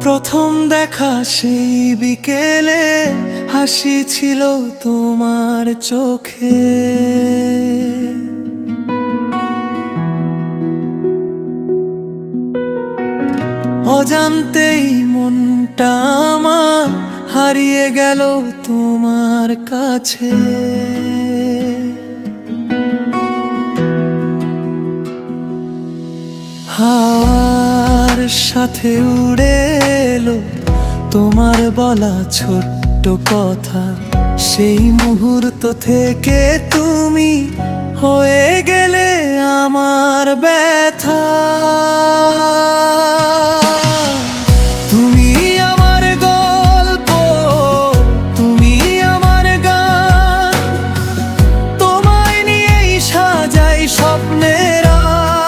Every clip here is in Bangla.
প্রথম দেখা সেই বিকেলে হাসি ছিল তোমার চোখে, অজান্তেই মনটা আমার হারিয়ে গেল তোমার কাছে। হাওয়ার সাথে উড়ে এলো তোমার বলা ছোট্ট কথা, সেই মুহূর্ত থেকে তুমি হয়ে গেলে আমার ব্যথা। তুমি আমার গল্প, তুমি আমার গান, তোমায় নিয়েই সাজাই স্বপ্নের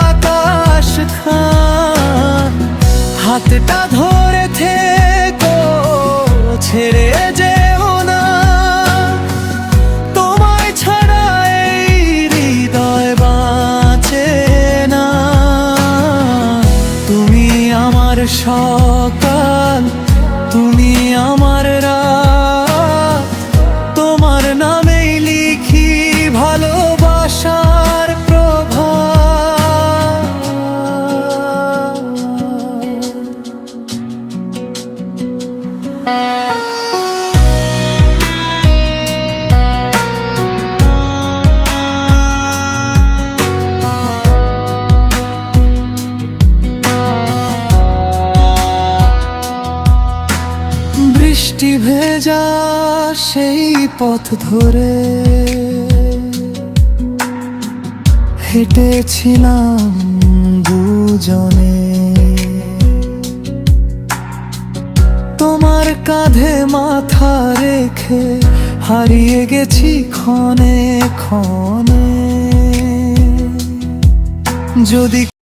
আকাশ খান। হাতটা ধরে থেকো, ছেড়ে যেও না, তোমায় ছাড়া এই হৃদয় বাঁচে না। তুমি আমার সকাল, তুমি আমার রাত, তোমার নামেই লিখি ভালোবাসার প্রভাত। বৃষ্টি ভেজা সেই পথ ধরে হেঁটেছিলাম দুজনে, তোমার কাঁধে মাথা রেখে হারিয়ে গেছি ক্ষণে ক্ষণে। যদি